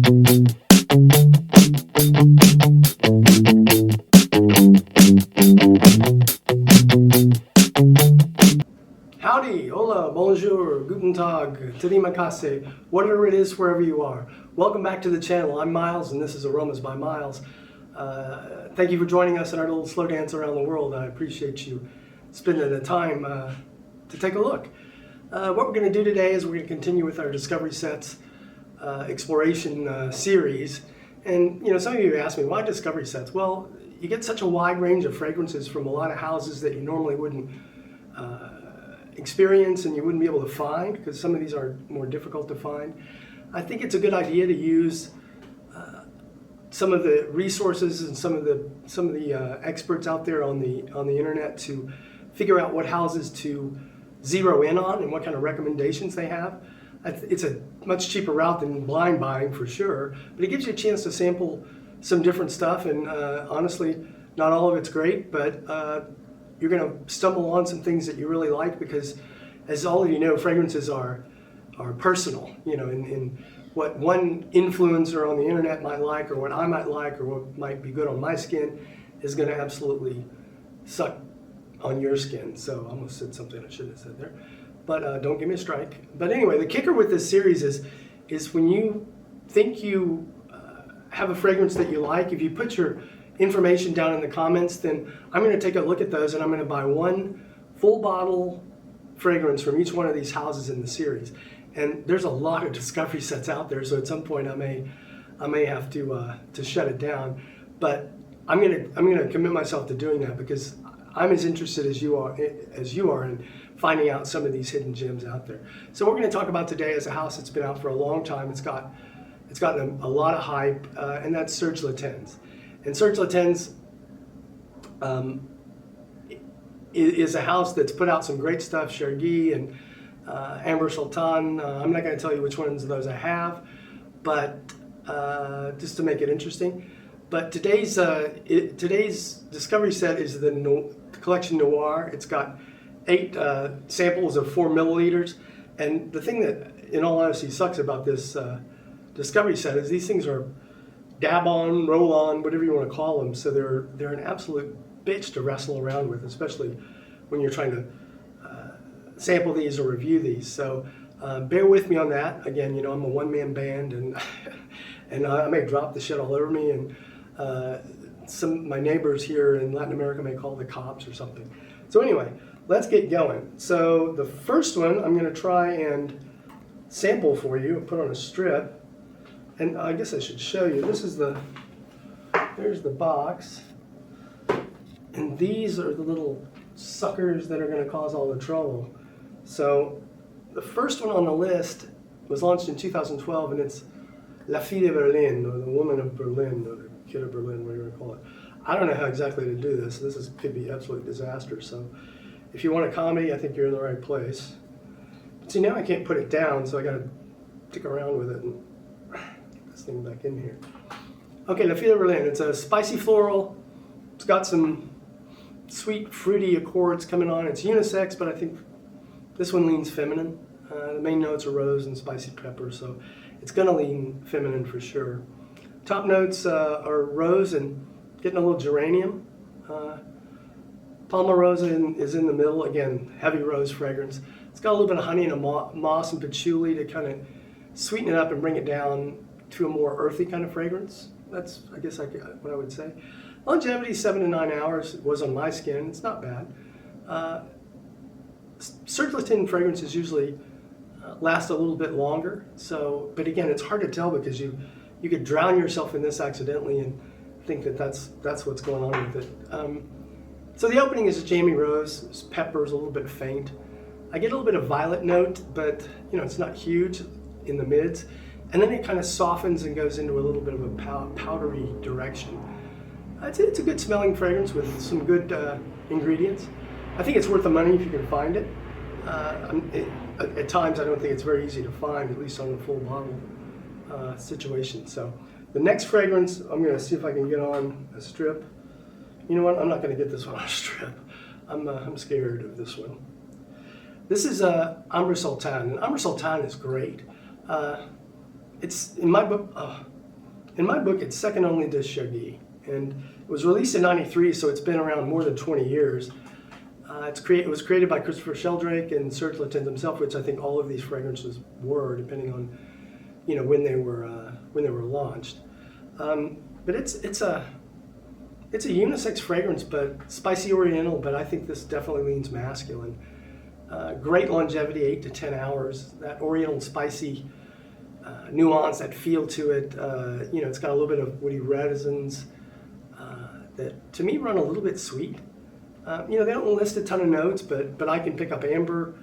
Howdy, hola, bonjour, guten tag, terima kasih, whatever it is, wherever you are. Welcome back to the channel. I'm Miles, and this is Aromas by Miles. Thank you for joining us in our little slow dance around the world. I appreciate you spending the time to take a look. What we're going to do today is we're going to continue with our Discovery Sets exploration series. And you know, some of you ask me, why Discovery Sets? Well, you get such a wide range of fragrances from a lot of houses that you normally wouldn't experience and you wouldn't be able to find, because some of these are more difficult to find. I think it's a good idea to use some of the resources and some of the experts out there on the internet to figure out what houses to zero in on and what kind of recommendations they have. It's a much cheaper route than blind buying for sure, but it gives you a chance to sample some different stuff, and honestly, not all of it's great, but you're going to stumble on some things that you really like, because as all of you know, fragrances are personal, you know, in what one influencer on the internet might like, or what I might like, or what might be good on my skin is going to absolutely suck on your skin. So I almost said something I shouldn't have said there, but don't give me a strike. But anyway, the kicker with this series is when you think you have a fragrance that you like, if you put your information down in the comments, then I'm going to take a look at those and I'm going to buy one full bottle fragrance from each one of these houses in the series. And there's a lot of Discovery Sets out there, so at some point I may have to shut it down. But I'm going to commit myself to doing that, because I'm as interested as you are in finding out some of these hidden gems out there. So what we're going to talk about today is a house that's been out for a long time. It's gotten a lot of hype, and that's Serge Lutens. And Serge Lutens is a house that's put out some great stuff, Chergui and Amber Sultan. I'm not going to tell you which ones of those I have, but just to make it interesting. But today's Discovery Set is the Collection Noir. It's got 8 samples of 4 milliliters. And the thing that, in all honesty, sucks about this Discovery Set is these things are dab on, roll on, whatever you want to call them. So they're an absolute bitch to wrestle around with, especially when you're trying to sample these or review these. So bear with me on that. Again, you know, I'm a one-man band, and and I may drop the shit all over me, and my neighbors here in Latin America may call the cops or something. So anyway, let's get going. So the first one I'm going to try and sample for you and put on a strip. And I guess I should show you. There's the box. And these are the little suckers that are going to cause all the trouble. So the first one on the list was launched in 2012, and it's La Fille de Berlin, or the Woman of Berlin, or the Kid of Berlin, whatever you want to call it. I don't know how exactly to do this. Could be absolute disaster. So if you want a comedy, I think you're in the right place. But see, now I can't put it down, so I got to tick around with it and get this thing back in here. Okay, La Fille de Berlin. It's a spicy floral. It's got some sweet, fruity accords coming on. It's unisex, but I think this one leans feminine. The main notes are rose and spicy pepper, so it's going to lean feminine for sure. Top notes are rose and getting a little geranium. Palmarosa is in the middle. Again, heavy rose fragrance. It's got a little bit of honey and a moss and patchouli to kind of sweeten it up and bring it down to a more earthy kind of fragrance. That's, I guess, what I would say. Longevity, 7 to 9 hours. It was on my skin. It's not bad. Serge Lutens fragrances usually last a little bit longer. So, but again, it's hard to tell, because you could drown yourself in this accidentally and think that that's what's going on with it. So the opening is a Jamie Rose. Pepper's a little bit faint. I get a little bit of violet note, but you know, it's not huge in the mids. And then it kind of softens and goes into a little bit of a powdery direction. It's a good smelling fragrance with some good ingredients. I think it's worth the money if you can find it. At times I don't think it's very easy to find, at least on the full bottle situation. So the next fragrance, I'm going to see if I can get on a strip. You know what? I'm not going to get this one on a strip. I'm scared of this one. This is Amber Sultan, and Amber Sultan is great. It's in my book. in my book, it's second only to Chergui. And it was released in '93, so it's been around more than 20 years. It was created by Christopher Sheldrake and Serge Lutens himself, which I think all of these fragrances were, depending on when they were launched. But it's a unisex fragrance, but spicy oriental. But I think this definitely leans masculine. Great longevity, 8 to 10 hours. That oriental spicy nuance, that feel to it. It's got a little bit of woody resins that, to me, run a little bit sweet. They don't list a ton of notes, but I can pick up amber,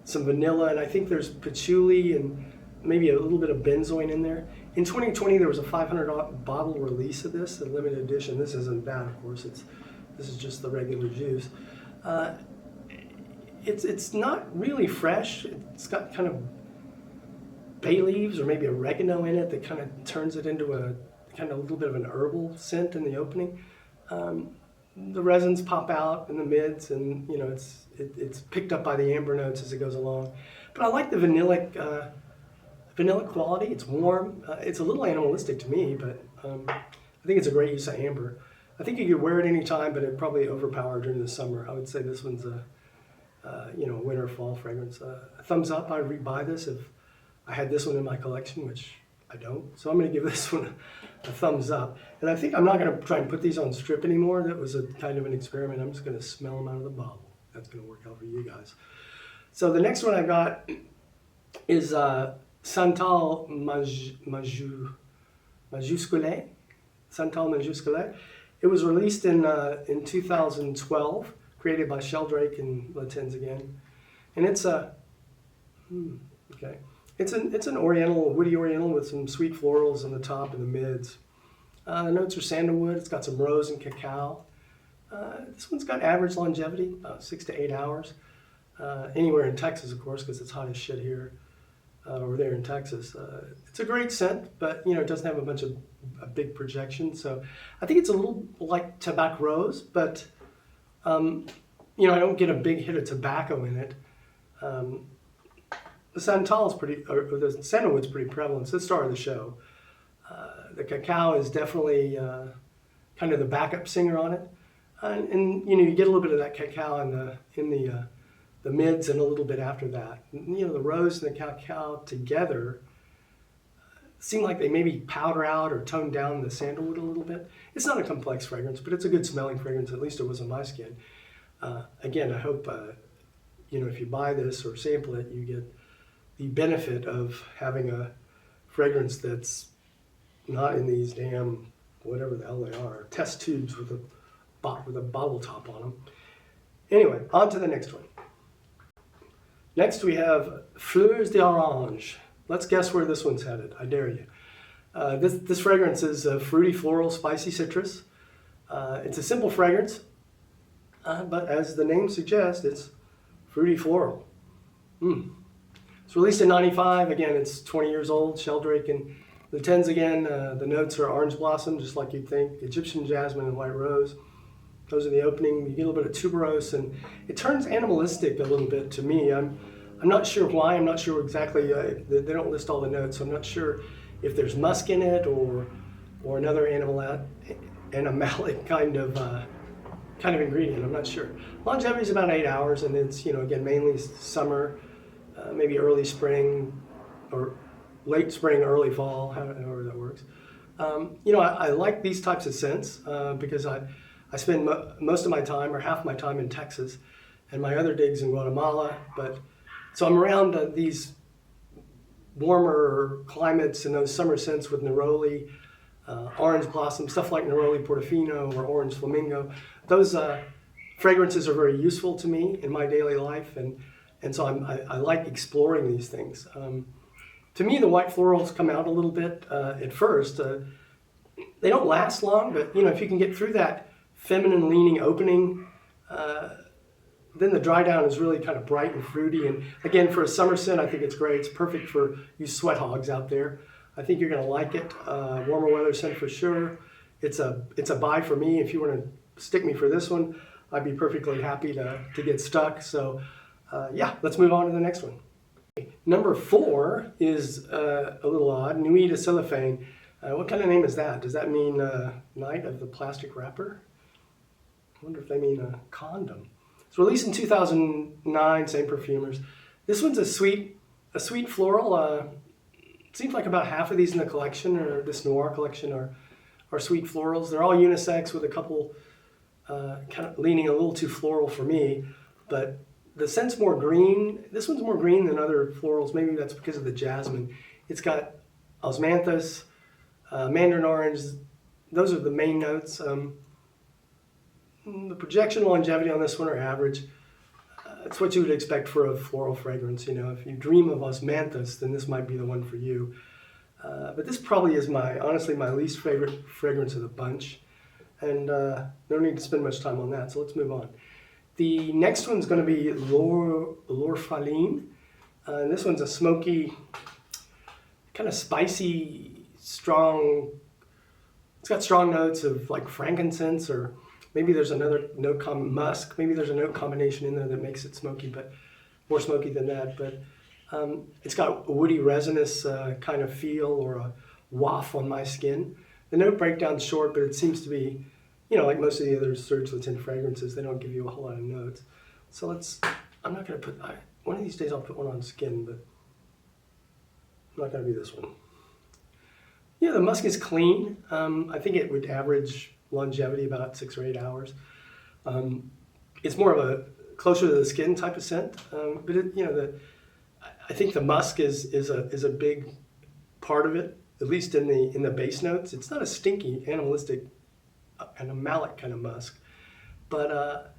some vanilla, and I think there's patchouli and maybe a little bit of benzoin in there. In 2020, there was a 500 bottle release of this, a limited edition. This isn't that, of course. This is just the regular juice. It's not really fresh. It's got kind of bay leaves or maybe oregano in it that kind of turns it into a kind of a little bit of an herbal scent in the opening. The resins pop out in the mids, and it's picked up by the amber notes as it goes along. But I like the vanilla quality. It's warm. It's a little animalistic to me, but I think it's a great use of amber. I think you could wear it any time, but it probably overpower during the summer. I would say this one's a winter fall fragrance. A thumbs up. I'd rebuy this if I had this one in my collection, which I don't. So I'm going to give this one a thumbs up. And I think I'm not going to try and put these on strip anymore. That was a kind of an experiment. I'm just going to smell them out of the bottle. That's going to work out for you guys. So the next one I got is Santal Majuscule. Santal Majuscule. It was released in 2012, created by Sheldrake and Lutens again. And it's It's an oriental, woody oriental with some sweet florals in the top and the mids. The notes are sandalwood. It's got some rose and cacao. This one's got average longevity, about 6 to 8 hours. Anywhere in Texas, of course, because it's hot as shit here over there in Texas. It's a great scent, but it doesn't have a big projection. So I think it's a little like tobacco rose, but I don't get a big hit of tobacco in it. The Santal is the sandalwood's pretty prevalent. It's the star of the show. The cacao is definitely kind of the backup singer on it, and you get a little bit of that cacao in the mids and a little bit after that. The rose and the cacao together seem like they maybe powder out or tone down the sandalwood a little bit. It's not a complex fragrance, but it's a good smelling fragrance. At least it was on my skin. Again, I hope if you buy this or sample it, you get the benefit of having a fragrance that's not in these damn, whatever the hell they are, test tubes with a bottle top on them. Anyway, on to the next one. Next we have Fleurs d'Orange. Let's guess where this one's headed. I dare you. This fragrance is a fruity, floral, spicy citrus. It's a simple fragrance, but as the name suggests, it's fruity, floral. It's released in '95. Again, it's 20 years old. Sheldrake and Lutens again. The notes are orange blossom, just like you'd think. Egyptian jasmine and white rose. Those are the opening. You get a little bit of tuberose, and it turns animalistic a little bit to me. I'm not sure why. I'm not sure exactly. They don't list all the notes, so I'm not sure if there's musk in it or another animalic kind of ingredient. I'm not sure. Longevity is about 8 hours, and it's again mainly summer. Maybe early spring or late spring, early fall, however that works. I like these types of scents because I spend most of my time or half my time in Texas and my other digs in Guatemala. So I'm around these warmer climates and those summer scents with neroli, orange blossom, stuff like neroli portofino or orange flamingo. Those fragrances are very useful to me in my daily life, and so I like exploring these things. To me, the white florals come out a little bit at first. They don't last long, but if you can get through that feminine leaning opening, then the dry down is really kind of bright and fruity. And again, for a summer scent, I think it's great. It's perfect for you sweat hogs out there. I think you're going to like it. Warmer weather scent for sure. It's a buy for me. If you want to stick me for this one, I'd be perfectly happy to get stuck. So let's move on to the next one. Number 4 is a little odd, Nuit de Cellophane. What kind of name is that? Does that mean Night of the Plastic Wrapper? I wonder if they mean a condom. It's released in 2009, same perfumers. This one's a sweet floral. Seems like about half of these in the collection, or this noir collection, are sweet florals. They're all unisex with a couple kind of leaning a little too floral for me, but the scent's more green. This one's more green than other florals. Maybe that's because of the jasmine. It's got osmanthus, mandarin orange. Those are the main notes. The projection longevity on this one are average. It's what you would expect for a floral fragrance. You know, if you dream of osmanthus, then this might be the one for you. But this probably is honestly my least favorite fragrance of the bunch. And no need to spend much time on that, so let's move on. The next one's going to be L'Orphaline. And this one's a smoky, kind of spicy, strong. It's got strong notes of like frankincense, or maybe there's another note, musk. Maybe there's a note combination in there that makes it smoky, but more smoky than that. But it's got a woody resinous kind of feel, or a waft on my skin. The note breakdown's short, but it seems to be, you know, like most of the other Serge Lutens fragrances, they don't give you a whole lot of notes. So I'm not going to put, one of these days I'll put one on skin, but I'm not going to be this one. Yeah, the musk is clean. I think it would average longevity about 6 or 8 hours. It's more of a closer to the skin type of scent, but I think the musk is a big part of it, at least in the base notes. It's not a stinky, animalistic, animalic kind of musk, but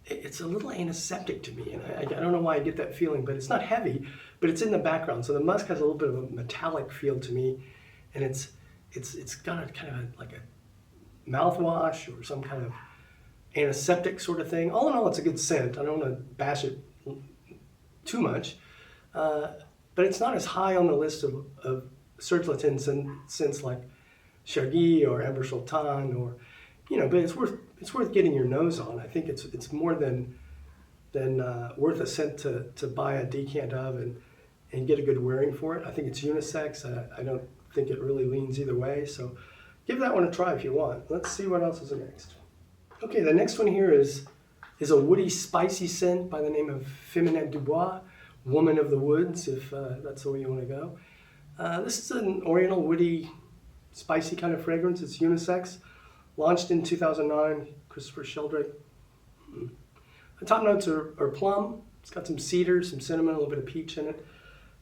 it's a little antiseptic to me, and I don't know why I get that feeling, but it's not heavy, but it's in the background. So the musk has a little bit of a metallic feel to me, and it's got a kind of like a mouthwash or some kind of antiseptic sort of thing. All in all, it's a good scent. I don't want to bash it too much, but it's not as high on the list of Serge Lutens scents like Chergui or Amber Sultan, or, you know, but it's worth getting your nose on. I think it's more than worth a cent to buy a decant of and get a good wearing for it. I think it's unisex. I don't think it really leans either way, so give that one a try if you want. Let's see what else is next. Okay, the next one here is a woody, spicy scent by the name of Féminin du Bois, Woman of the Woods, if that's the way you want to go. This is an oriental, woody, spicy kind of fragrance. It's unisex. Launched in 2009, Christopher Sheldrake. The top notes are plum. It's got some cedar, some cinnamon, a little bit of peach in it.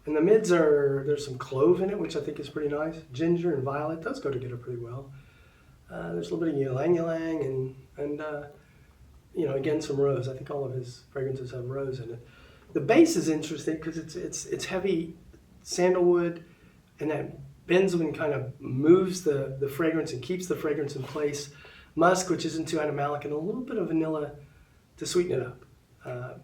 And the mids there's some clove in it, which I think is pretty nice. Ginger and violet, those go together pretty well. There's a little bit of ylang-ylang and you know, again, some rose. I think all of his fragrances have rose in it. The base is interesting because it's heavy sandalwood, and that benzoin kind of moves the fragrance and keeps the fragrance in place. Musk, which isn't too animalic, and a little bit of vanilla to sweeten it up.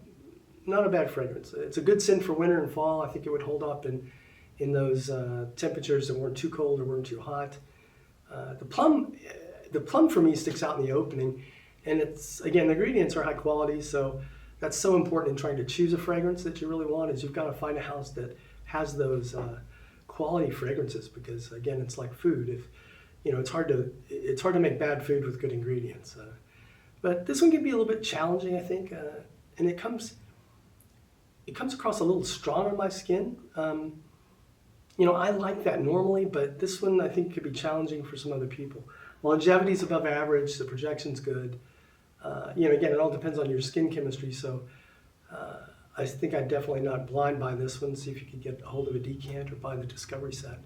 Not a bad fragrance. It's a good scent for winter and fall. I think it would hold up in those temperatures that weren't too cold or weren't too hot. The plum for me sticks out in the opening, and it's, again, the ingredients are high quality, so that's so important in trying to choose a fragrance that you really want, is you've got to find a house that has those quality fragrances, because again, it's like food. If you know, it's hard to make bad food with good ingredients. But this one can be a little bit challenging, I think, and it comes across a little strong on my skin. You know, I like that normally, but this one I think could be challenging for some other people. Longevity is above average, the projection's good. You know, again, it all depends on your skin chemistry, so I think I'd definitely not blind buy this one. See if you could get a hold of a decant or buy the Discovery Set.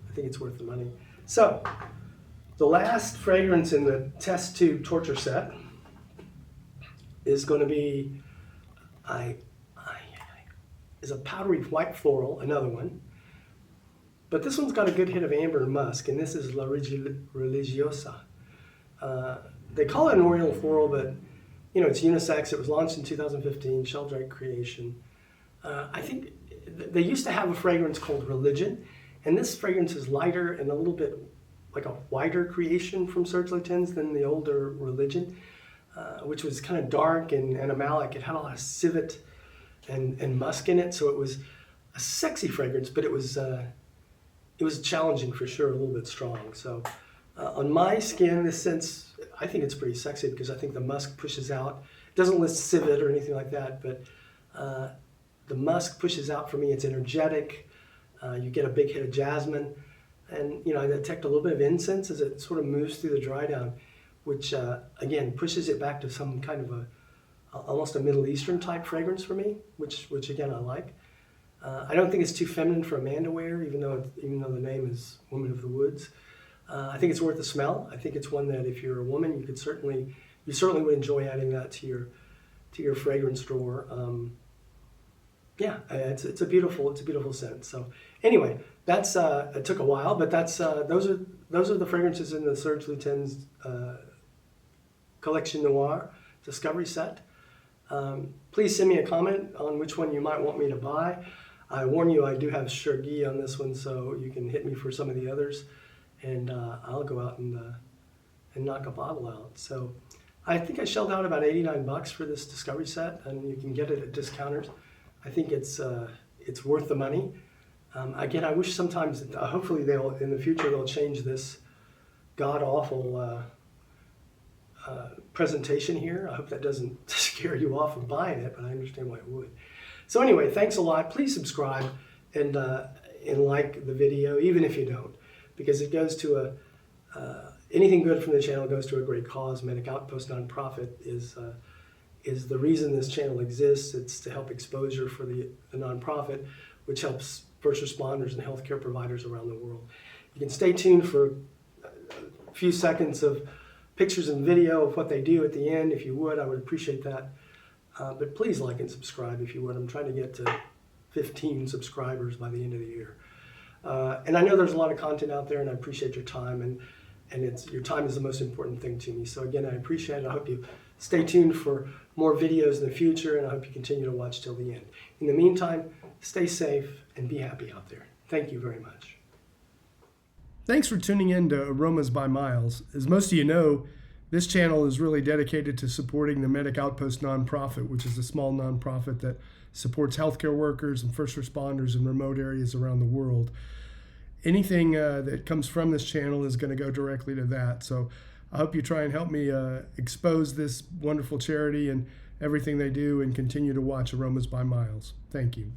I think it's worth the money. So, the last fragrance in the test tube torture set is going to be is a powdery white floral, another one. But this one's got a good hit of amber and musk, and this is La Religiosa. They call it an oriental floral, but you know, it's unisex. It was launched in 2015, Sheldrake creation. I think they used to have a fragrance called Religion, and this fragrance is lighter and a little bit like a whiter creation from Serge Lutens than the older Religion, which was kind of dark and animalic. It had a lot of civet and musk in it, so it was a sexy fragrance, but it was it was challenging for sure, a little bit strong. So on my skin, in this sense, I think it's pretty sexy because I think the musk pushes out. It doesn't list civet or anything like that, but the musk pushes out for me. It's energetic. You get a big hit of jasmine. And, I detect a little bit of incense as it sort of moves through the dry down, which, again, pushes it back to some kind of almost a Middle Eastern type fragrance for me, which again, I like. I don't think it's too feminine for a man to wear, even though the name is Woman of the Woods. I think it's worth a smell. I think it's one that if you're a woman, you certainly would enjoy adding that to your fragrance drawer. Yeah, it's a beautiful scent. So anyway, that's it took a while, but that's those are the fragrances in the Serge Lutens Collection Noir Discovery Set. Please send me a comment on which one you might want me to buy. I warn you, I do have Serge on this one, so you can hit me for some of the others, and I'll go out and knock a bottle out. So I think I shelled out about $89 for this Discovery Set, and you can get it at discounters. I think it's worth the money. Again, I wish sometimes, hopefully in the future they'll change this god-awful presentation here. I hope that doesn't scare you off of buying it, but I understand why it would. So anyway, thanks a lot. Please subscribe and like the video, even if you don't, because it goes to anything good from the channel goes to a great cause. Medic Outpost nonprofit is the reason this channel exists. It's to help exposure for the nonprofit, which helps first responders and healthcare providers around the world. You can stay tuned for a few seconds of pictures and video of what they do at the end. If you would, I would appreciate that. But please like and subscribe if you would. I'm trying to get to 15 subscribers by the end of the year. And I know there's a lot of content out there, and I appreciate your time, and your time is the most important thing to me. So again, I appreciate it. I hope you stay tuned for more videos in the future, and I hope you continue to watch till the end. In the meantime, stay safe and be happy out there. Thank you very much. Thanks for tuning in to Aromas by Miles. As most of you know, this channel is really dedicated to supporting the Medic Outpost nonprofit, which is a small nonprofit that supports healthcare workers and first responders in remote areas around the world. Anything that comes from this channel is going to go directly to that. So I hope you try and help me expose this wonderful charity and everything they do, and continue to watch Aromas by Miles. Thank you.